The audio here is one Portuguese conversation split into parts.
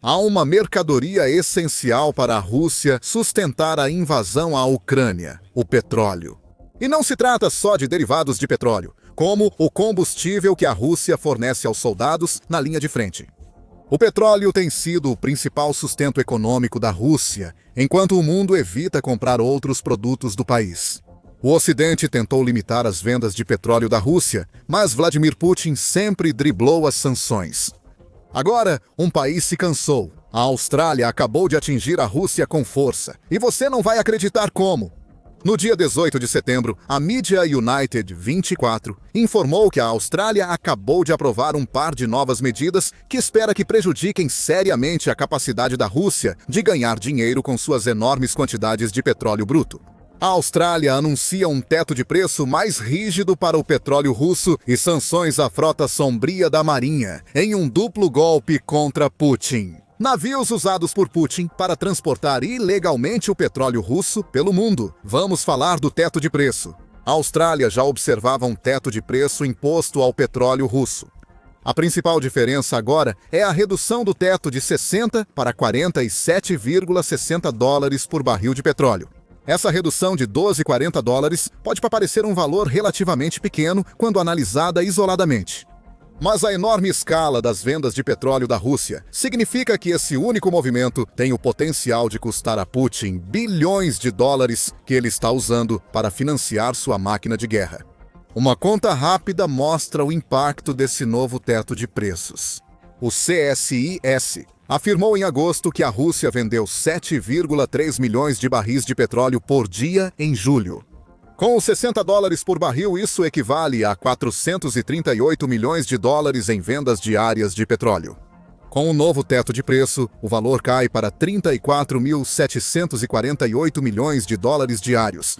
Há uma mercadoria essencial para a Rússia sustentar a invasão à Ucrânia: o petróleo. E não se trata só de derivados de petróleo, como o combustível que a Rússia fornece aos soldados na linha de frente. O petróleo tem sido o principal sustento econômico da Rússia, enquanto o mundo evita comprar outros produtos do país. O Ocidente tentou limitar as vendas de petróleo da Rússia, mas Vladimir Putin sempre driblou as sanções. Agora, um país se cansou. A Austrália acabou de atingir a Rússia com força. E você não vai acreditar como. No dia 18 de setembro, a mídia United 24 informou que a Austrália acabou de aprovar um par de novas medidas que espera que prejudiquem seriamente a capacidade da Rússia de ganhar dinheiro com suas enormes quantidades de petróleo bruto. A Austrália anuncia um teto de preço mais rígido para o petróleo russo e sanções à frota sombria da Marinha, em um duplo golpe contra Putin. Navios usados por Putin para transportar ilegalmente o petróleo russo pelo mundo. Vamos falar do teto de preço. A Austrália já observava um teto de preço imposto ao petróleo russo. A principal diferença agora é a redução do teto de 60 para 47,60 dólares por barril de petróleo. Essa redução de 12,40 dólares pode parecer um valor relativamente pequeno quando analisada isoladamente. Mas a enorme escala das vendas de petróleo da Rússia significa que esse único movimento tem o potencial de custar a Putin bilhões de dólares que ele está usando para financiar sua máquina de guerra. Uma conta rápida mostra o impacto desse novo teto de preços. O CSIS afirmou em agosto que a Rússia vendeu 7,3 milhões de barris de petróleo por dia em julho. Com os 60 dólares por barril, isso equivale a 438 milhões de dólares em vendas diárias de petróleo. Com o novo teto de preço, o valor cai para 34.748 milhões de dólares diários.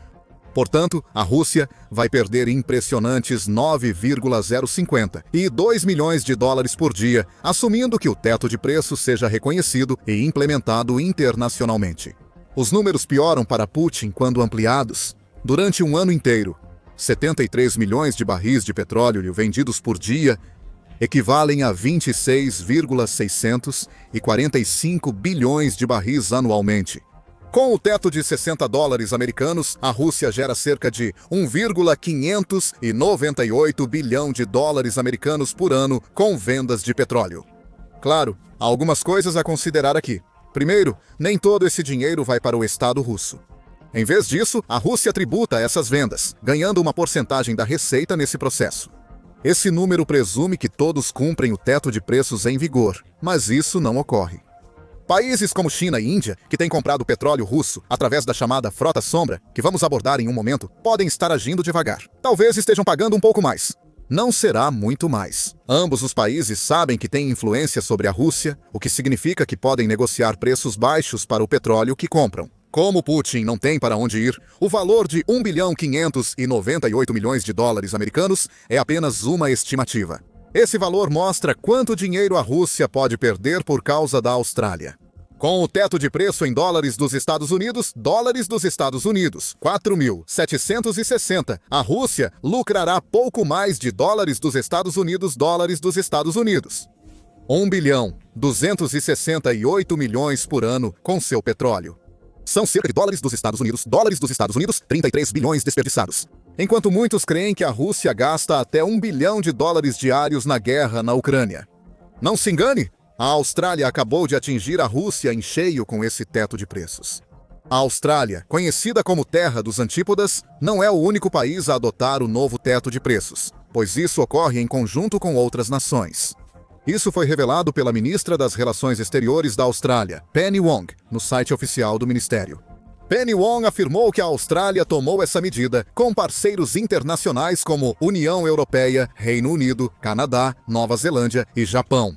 Portanto, a Rússia vai perder impressionantes 9,050 e 2 milhões de dólares por dia, assumindo que o teto de preço seja reconhecido e implementado internacionalmente. Os números pioram para Putin quando ampliados. Durante um ano inteiro, 73 milhões de barris de petróleo vendidos por dia equivalem a 26,645 bilhões de barris anualmente. Com o teto de 60 dólares americanos, a Rússia gera cerca de 1,598 bilhão de dólares americanos por ano com vendas de petróleo. Claro, há algumas coisas a considerar aqui. Primeiro, nem todo esse dinheiro vai para o Estado russo. Em vez disso, a Rússia tributa essas vendas, ganhando uma porcentagem da receita nesse processo. Esse número presume que todos cumprem o teto de preços em vigor, mas isso não ocorre. Países como China e Índia, que têm comprado petróleo russo através da chamada frota sombra, que vamos abordar em um momento, podem estar agindo devagar. Talvez estejam pagando um pouco mais. Não será muito mais. Ambos os países sabem que têm influência sobre a Rússia, o que significa que podem negociar preços baixos para o petróleo que compram. Como Putin não tem para onde ir, o valor de 1,598 bilhões de dólares americanos é apenas uma estimativa. Esse valor mostra quanto dinheiro a Rússia pode perder por causa da Austrália. Com o teto de preço em dólares dos Estados Unidos, 4.760, a Rússia lucrará pouco mais de dólares dos Estados Unidos. 1,268 bilhões por ano com seu petróleo. São cerca de dólares dos Estados Unidos, 33 bilhões desperdiçados. Enquanto muitos creem que a Rússia gasta até 1 bilhão de dólares diários na guerra na Ucrânia. Não se engane, a Austrália acabou de atingir a Rússia em cheio com esse teto de preços. A Austrália, conhecida como Terra dos Antípodas, não é o único país a adotar o novo teto de preços, pois isso ocorre em conjunto com outras nações. Isso foi revelado pela ministra das Relações Exteriores da Austrália, Penny Wong, no site oficial do ministério. Penny Wong afirmou que a Austrália tomou essa medida com parceiros internacionais como União Europeia, Reino Unido, Canadá, Nova Zelândia e Japão.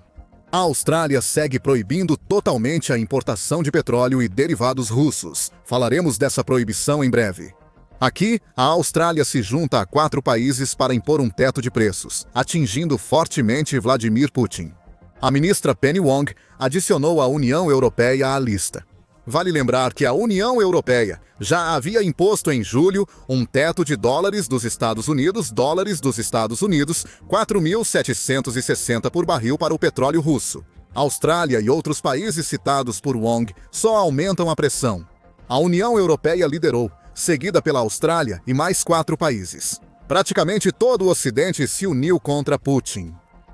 A Austrália segue proibindo totalmente a importação de petróleo e derivados russos. Falaremos dessa proibição em breve. Aqui, a Austrália se junta a 4 países para impor um teto de preços, atingindo fortemente Vladimir Putin. A ministra Penny Wong adicionou a União Europeia à lista. Vale lembrar que a União Europeia já havia imposto em julho um teto de dólares dos Estados Unidos, 4.760 por barril para o petróleo russo. Austrália e outros países citados por Wong só aumentam a pressão. A União Europeia liderou, seguida pela Austrália e mais 4 países. Praticamente todo o Ocidente se uniu contra Putin.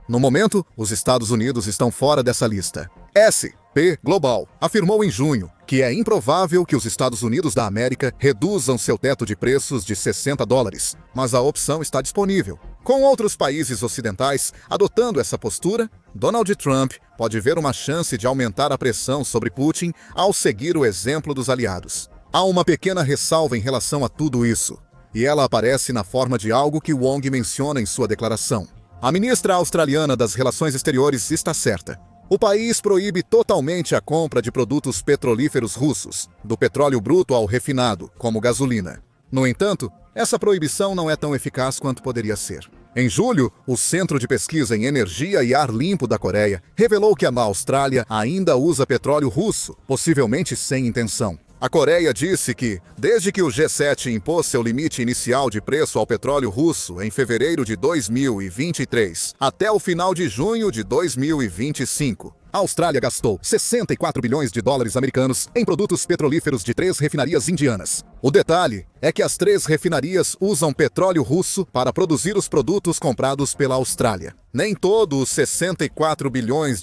No momento, os Estados Unidos estão fora dessa lista. SP Global afirmou em junho que é improvável que os Estados Unidos da América reduzam seu teto de preços de $60, mas a opção está disponível. Com outros países ocidentais adotando essa postura, Donald Trump pode ver uma chance de aumentar a pressão sobre Putin ao seguir o exemplo dos aliados. Há uma pequena ressalva em relação a tudo isso, e ela aparece na forma de algo que Wong menciona em sua declaração. A ministra australiana das Relações Exteriores está certa. O país proíbe totalmente a compra de produtos petrolíferos russos, do petróleo bruto ao refinado, como gasolina. No entanto, essa proibição não é tão eficaz quanto poderia ser. Em julho, o Centro de Pesquisa em Energia e Ar Limpo da Coreia revelou que a Austrália ainda usa petróleo russo, possivelmente sem intenção. A Coreia disse que, desde que o G7 impôs seu limite inicial de preço ao petróleo russo em fevereiro de 2023, até o final de junho de 2025, a Austrália gastou $64 bilhões americanos em produtos petrolíferos de 3 refinarias indianas. O detalhe é que as 3 refinarias usam petróleo russo para produzir os produtos comprados pela Austrália. Nem todos os $64 bilhões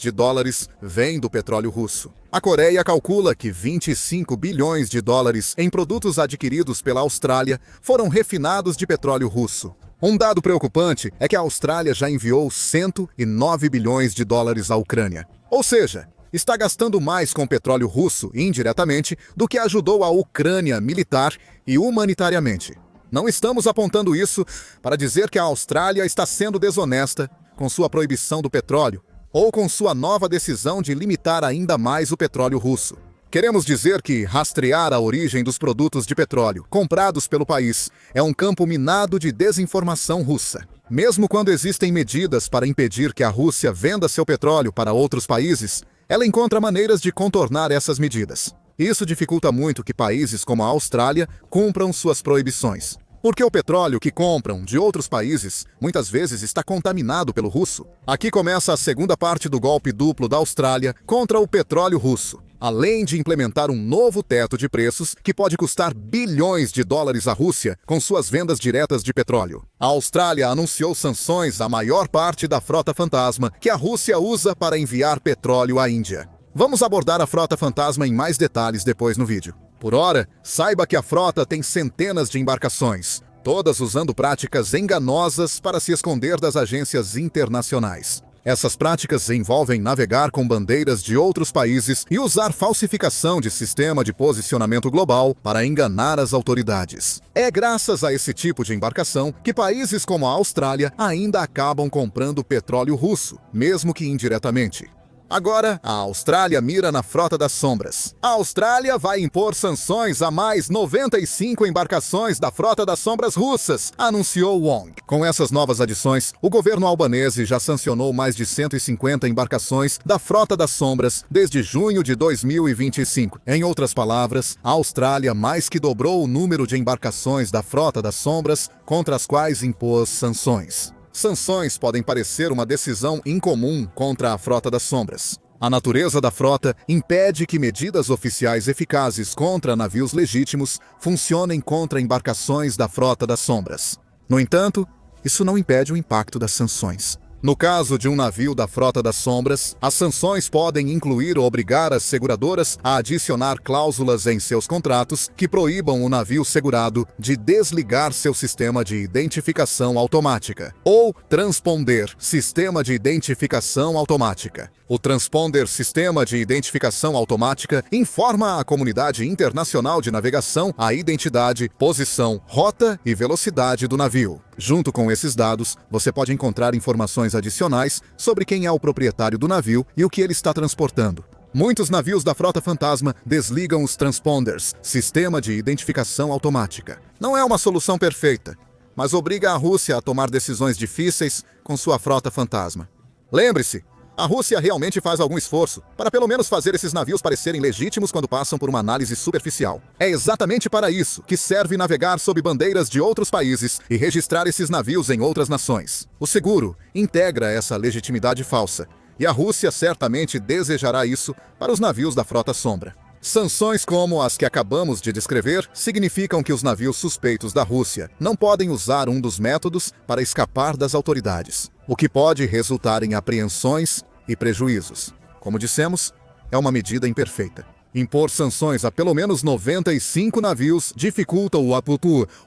vêm do petróleo russo. A Coreia calcula que $25 bilhões em produtos adquiridos pela Austrália foram refinados de petróleo russo. Um dado preocupante é que a Austrália já enviou $109 bilhões à Ucrânia. Ou seja, está gastando mais com petróleo russo indiretamente do que ajudou a Ucrânia militar e humanitariamente. Não estamos apontando isso para dizer que a Austrália está sendo desonesta com sua proibição do petróleo ou com sua nova decisão de limitar ainda mais o petróleo russo. Queremos dizer que rastrear a origem dos produtos de petróleo comprados pelo país é um campo minado de desinformação russa. Mesmo quando existem medidas para impedir que a Rússia venda seu petróleo para outros países, ela encontra maneiras de contornar essas medidas. Isso dificulta muito que países como a Austrália cumpram suas proibições. Porque o petróleo que compram de outros países muitas vezes está contaminado pelo russo. Aqui começa a segunda parte do golpe duplo da Austrália contra o petróleo russo. Além de implementar um novo teto de preços que pode custar bilhões de dólares à Rússia com suas vendas diretas de petróleo. A Austrália anunciou sanções à maior parte da frota fantasma que a Rússia usa para enviar petróleo à Índia. Vamos abordar a frota fantasma em mais detalhes depois no vídeo. Por ora, saiba que a frota tem centenas de embarcações, todas usando práticas enganosas para se esconder das agências internacionais. Essas práticas envolvem navegar com bandeiras de outros países e usar falsificação de sistema de posicionamento global para enganar as autoridades. É graças a esse tipo de embarcação que países como a Austrália ainda acabam comprando petróleo russo, mesmo que indiretamente. Agora, a Austrália mira na Frota das Sombras. A Austrália vai impor sanções a mais 95 embarcações da Frota das Sombras russas, anunciou Wong. Com essas novas adições, o governo albanese já sancionou mais de 150 embarcações da Frota das Sombras desde junho de 2025. Em outras palavras, a Austrália mais que dobrou o número de embarcações da Frota das Sombras contra as quais impôs sanções. Sanções podem parecer uma decisão incomum contra a Frota das Sombras. A natureza da frota impede que medidas oficiais eficazes contra navios legítimos funcionem contra embarcações da Frota das Sombras. No entanto, isso não impede o impacto das sanções. No caso de um navio da Frota das Sombras, as sanções podem incluir ou obrigar as seguradoras a adicionar cláusulas em seus contratos que proíbam o navio segurado de desligar seu sistema de identificação automática ou transponder sistema de identificação automática. O Transponder Sistema de Identificação Automática informa à comunidade internacional de navegação a identidade, posição, rota e velocidade do navio. Junto com esses dados, você pode encontrar informações adicionais sobre quem é o proprietário do navio e o que ele está transportando. Muitos navios da Frota Fantasma desligam os transponders, sistema de identificação automática. Não é uma solução perfeita, mas obriga a Rússia a tomar decisões difíceis com sua Frota Fantasma. Lembre-se, a Rússia realmente faz algum esforço para pelo menos fazer esses navios parecerem legítimos quando passam por uma análise superficial. É exatamente para isso que serve navegar sob bandeiras de outros países e registrar esses navios em outras nações. O seguro integra essa legitimidade falsa, e a Rússia certamente desejará isso para os navios da Frota Sombra. Sanções como as que acabamos de descrever significam que os navios suspeitos da Rússia não podem usar um dos métodos para escapar das autoridades, o que pode resultar em apreensões e prejuízos. Como dissemos, é uma medida imperfeita. Impor sanções a pelo menos 95 navios dificulta o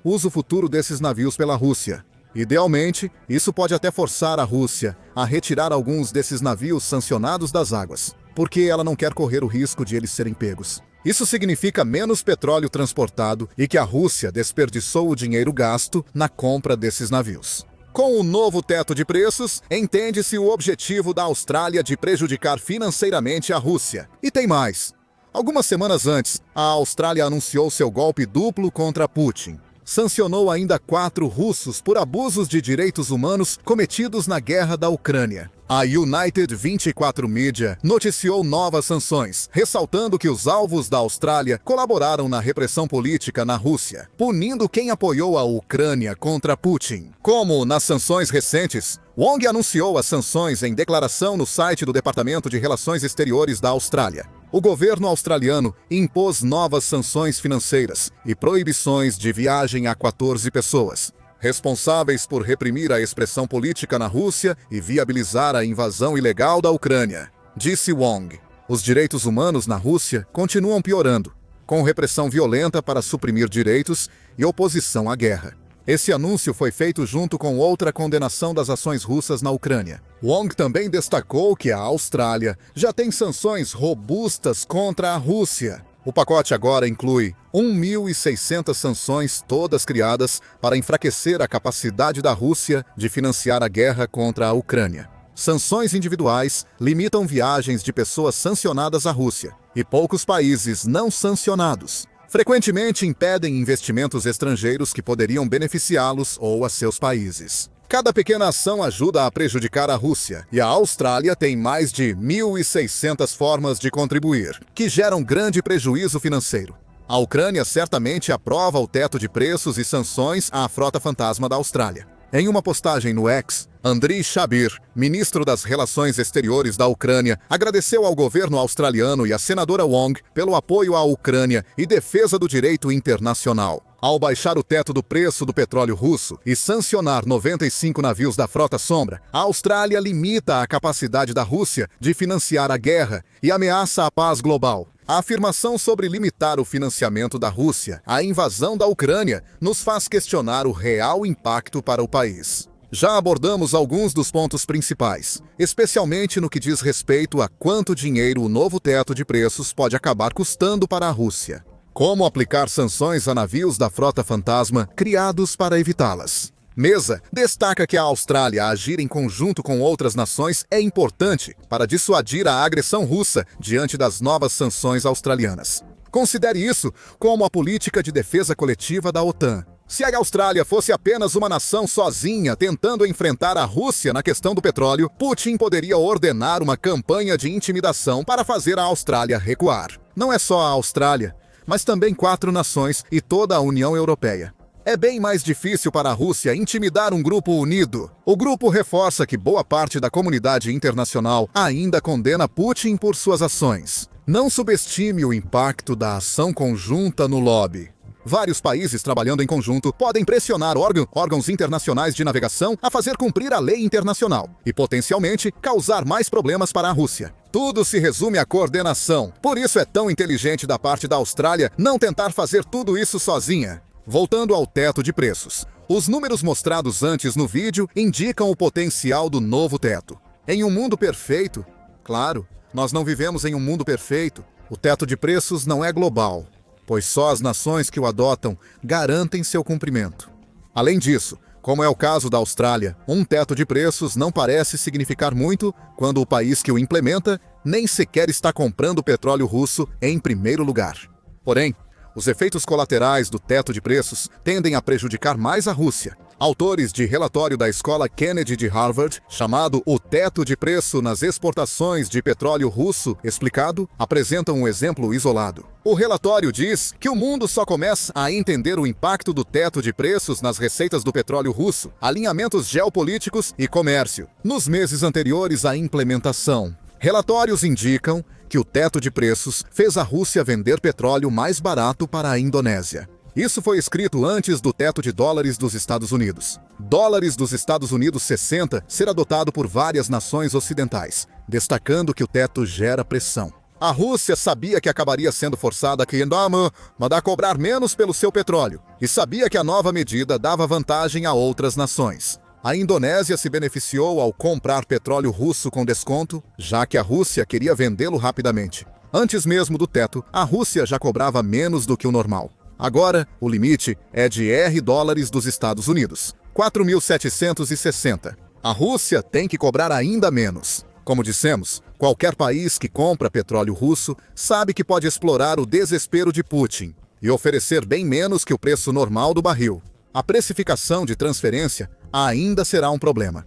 uso futuro desses navios pela Rússia. Idealmente, isso pode até forçar a Rússia a retirar alguns desses navios sancionados das águas, porque ela não quer correr o risco de eles serem pegos. Isso significa menos petróleo transportado e que a Rússia desperdiçou o dinheiro gasto na compra desses navios. Com o novo teto de preços, entende-se o objetivo da Austrália de prejudicar financeiramente a Rússia. E tem mais. Algumas semanas antes, a Austrália anunciou seu golpe duplo contra Putin. Sancionou ainda 4 russos por abusos de direitos humanos cometidos na guerra da Ucrânia. A United 24 Media noticiou novas sanções, ressaltando que os alvos da Austrália colaboraram na repressão política na Rússia, punindo quem apoiou a Ucrânia contra Putin. Como nas sanções recentes, Wong anunciou as sanções em declaração no site do Departamento de Relações Exteriores da Austrália. O governo australiano impôs novas sanções financeiras e proibições de viagem a 14 pessoas, responsáveis por reprimir a expressão política na Rússia e viabilizar a invasão ilegal da Ucrânia. Disse Wong. Os direitos humanos na Rússia continuam piorando, com repressão violenta para suprimir direitos e oposição à guerra. Esse anúncio foi feito junto com outra condenação das ações russas na Ucrânia. Wong também destacou que a Austrália já tem sanções robustas contra a Rússia. O pacote agora inclui 1.600 sanções, todas criadas para enfraquecer a capacidade da Rússia de financiar a guerra contra a Ucrânia. Sanções individuais limitam viagens de pessoas sancionadas à Rússia e poucos países não sancionados frequentemente impedem investimentos estrangeiros que poderiam beneficiá-los ou a seus países. Cada pequena ação ajuda a prejudicar a Rússia, e a Austrália tem mais de 1.600 formas de contribuir, que geram grande prejuízo financeiro. A Ucrânia certamente aprova o teto de preços e sanções à Frota Fantasma da Austrália. Em uma postagem no X, Andriy Shabil, ministro das Relações Exteriores da Ucrânia, agradeceu ao governo australiano e à senadora Wong pelo apoio à Ucrânia e defesa do direito internacional. Ao baixar o teto do preço do petróleo russo e sancionar 95 navios da Frota Sombra, a Austrália limita a capacidade da Rússia de financiar a guerra e ameaça a paz global. A afirmação sobre limitar o financiamento da Rússia à invasão da Ucrânia nos faz questionar o real impacto para o país. Já abordamos alguns dos pontos principais, especialmente no que diz respeito a quanto dinheiro o novo teto de preços pode acabar custando para a Rússia. Como aplicar sanções a navios da Frota Fantasma criados para evitá-las. Mesa destaca que a Austrália agir em conjunto com outras nações é importante para dissuadir a agressão russa diante das novas sanções australianas. Considere isso como a política de defesa coletiva da OTAN. Se a Austrália fosse apenas uma nação sozinha tentando enfrentar a Rússia na questão do petróleo, Putin poderia ordenar uma campanha de intimidação para fazer a Austrália recuar. Não é só a Austrália, mas também 4 nações e toda a União Europeia. É bem mais difícil para a Rússia intimidar um grupo unido. O grupo reforça que boa parte da comunidade internacional ainda condena Putin por suas ações. Não subestime o impacto da ação conjunta no lobby. Vários países trabalhando em conjunto podem pressionar órgãos internacionais de navegação a fazer cumprir a lei internacional e, potencialmente, causar mais problemas para a Rússia. Tudo se resume à coordenação. Por isso é tão inteligente da parte da Austrália não tentar fazer tudo isso sozinha. Voltando ao teto de preços. Os números mostrados antes no vídeo indicam o potencial do novo teto. Em um mundo perfeito, claro, nós não vivemos em um mundo perfeito, o teto de preços não é global, pois só as nações que o adotam garantem seu cumprimento. Além disso, como é o caso da Austrália, um teto de preços não parece significar muito quando o país que o implementa nem sequer está comprando petróleo russo em primeiro lugar. Porém, Os efeitos colaterais do teto de preços tendem a prejudicar mais a Rússia. Autores de relatório da Escola Kennedy de Harvard, chamado O Teto de Preço nas Exportações de Petróleo Russo Explicado, apresentam um exemplo isolado. O relatório diz que o mundo só começa a entender o impacto do teto de preços nas receitas do petróleo russo, alinhamentos geopolíticos e comércio, nos meses anteriores à implementação. Relatórios indicam que o teto de preços fez a Rússia vender petróleo mais barato para a Indonésia. Isso foi escrito antes do teto de dólares dos Estados Unidos. Dólares dos Estados Unidos 60 ser adotado por várias nações ocidentais, destacando que o teto gera pressão. A Rússia sabia que acabaria sendo forçada a cobrar menos pelo seu petróleo, e sabia que a nova medida dava vantagem a outras nações. A Indonésia se beneficiou ao comprar petróleo russo com desconto, já que a Rússia queria vendê-lo rapidamente. Antes mesmo do teto, a Rússia já cobrava menos do que o normal. Agora, o limite é de dólares dos Estados Unidos, 4.760. A Rússia tem que cobrar ainda menos. Como dissemos, qualquer país que compra petróleo russo sabe que pode explorar o desespero de Putin e oferecer bem menos que o preço normal do barril. A precificação de transferência ainda será um problema.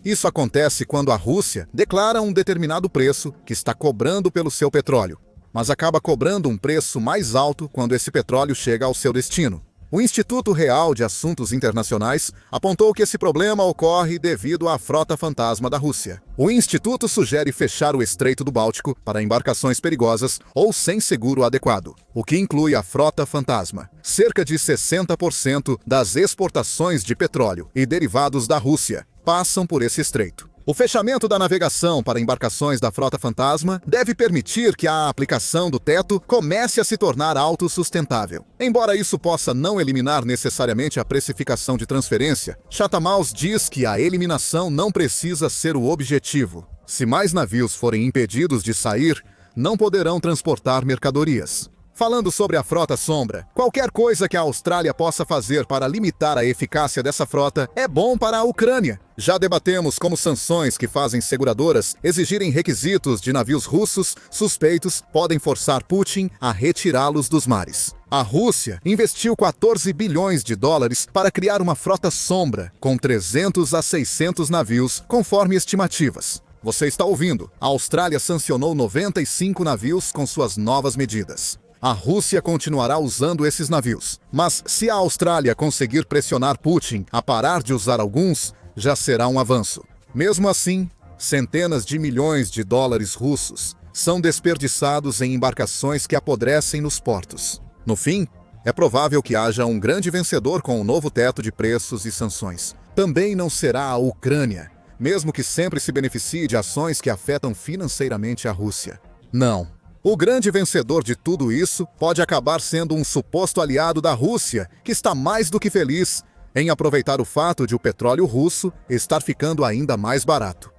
Isso acontece quando a Rússia declara um determinado preço que está cobrando pelo seu petróleo, mas acaba cobrando um preço mais alto quando esse petróleo chega ao seu destino. O Instituto Real de Assuntos Internacionais apontou que esse problema ocorre devido à frota fantasma da Rússia. O Instituto sugere fechar o Estreito do Báltico para embarcações perigosas ou sem seguro adequado, o que inclui a frota fantasma. Cerca de 60% das exportações de petróleo e derivados da Rússia passam por esse estreito. O fechamento da navegação para embarcações da frota fantasma deve permitir que a aplicação do teto comece a se tornar autossustentável. Embora isso possa não eliminar necessariamente a precificação de transferência, Chatham House diz que a eliminação não precisa ser o objetivo. Se mais navios forem impedidos de sair, não poderão transportar mercadorias. Falando sobre a frota sombra, qualquer coisa que a Austrália possa fazer para limitar a eficácia dessa frota é bom para a Ucrânia. Já debatemos como sanções que fazem seguradoras exigirem requisitos de navios russos suspeitos podem forçar Putin a retirá-los dos mares. A Rússia investiu 14 bilhões de dólares para criar uma frota sombra, com 300 a 600 navios, conforme estimativas. Você está ouvindo, a Austrália sancionou 95 navios com suas novas medidas. A Rússia continuará usando esses navios, mas se a Austrália conseguir pressionar Putin a parar de usar alguns, já será um avanço. Mesmo assim, centenas de milhões de dólares russos são desperdiçados em embarcações que apodrecem nos portos. No fim, é provável que haja um grande vencedor com o novo teto de preços e sanções. Também não será a Ucrânia, mesmo que sempre se beneficie de ações que afetam financeiramente a Rússia. Não. O grande vencedor de tudo isso pode acabar sendo um suposto aliado da Rússia, que está mais do que feliz em aproveitar o fato de o petróleo russo estar ficando ainda mais barato.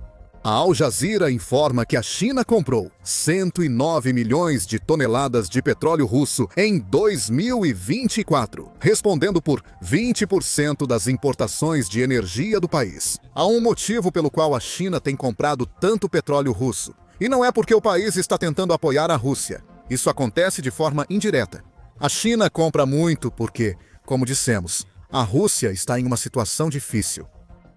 A Al Jazeera informa que a China comprou 109 milhões de toneladas de petróleo russo em 2024, respondendo por 20% das importações de energia do país. Há um motivo pelo qual a China tem comprado tanto petróleo russo. E não é porque o país está tentando apoiar a Rússia. Isso acontece de forma indireta. A China compra muito porque, como dissemos, a Rússia está em uma situação difícil.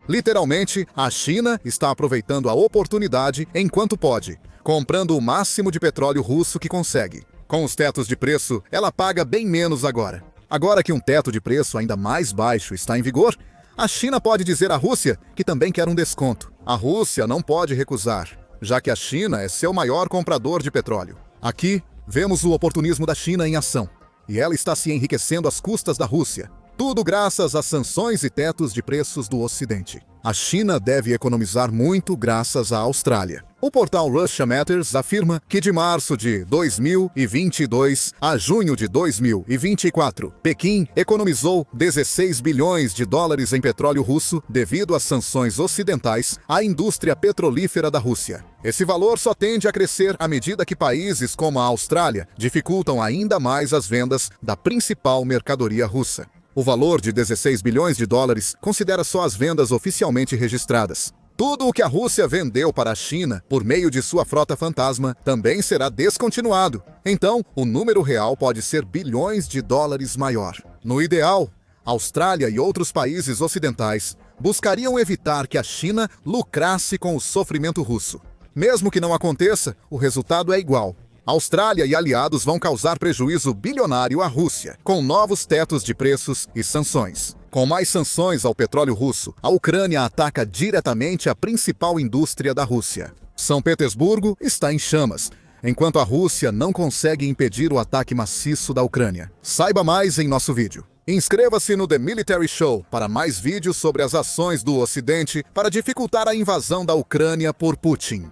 Literalmente, a China está aproveitando a oportunidade enquanto pode, comprando o máximo de petróleo russo que consegue. Com os tetos de preço, ela paga bem menos agora. Agora que um teto de preço ainda mais baixo está em vigor, a China pode dizer à Rússia que também quer um desconto. A Rússia não pode recusar, já que a China é seu maior comprador de petróleo. Aqui, vemos o oportunismo da China em ação, e ela está se enriquecendo às custas da Rússia. Tudo graças às sanções e tetos de preços do Ocidente. A China deve economizar muito graças à Austrália. O portal Russia Matters afirma que de março de 2022 a junho de 2024, Pequim economizou 16 bilhões de dólares em petróleo russo devido às sanções ocidentais à indústria petrolífera da Rússia. Esse valor só tende a crescer à medida que países como a Austrália dificultam ainda mais as vendas da principal mercadoria russa. O valor de 16 bilhões de dólares considera só as vendas oficialmente registradas. Tudo o que a Rússia vendeu para a China por meio de sua frota fantasma também será descontinuado. Então, o número real pode ser bilhões de dólares maior. No ideal, Austrália e outros países ocidentais buscariam evitar que a China lucrasse com o sofrimento russo. Mesmo que não aconteça, o resultado é igual. Austrália e aliados vão causar prejuízo bilionário à Rússia, com novos tetos de preços e sanções. Com mais sanções ao petróleo russo, a Ucrânia ataca diretamente a principal indústria da Rússia. São Petersburgo está em chamas, enquanto a Rússia não consegue impedir o ataque maciço da Ucrânia. Saiba mais em nosso vídeo. Inscreva-se no The Military Show para mais vídeos sobre as ações do Ocidente para dificultar a invasão da Ucrânia por Putin.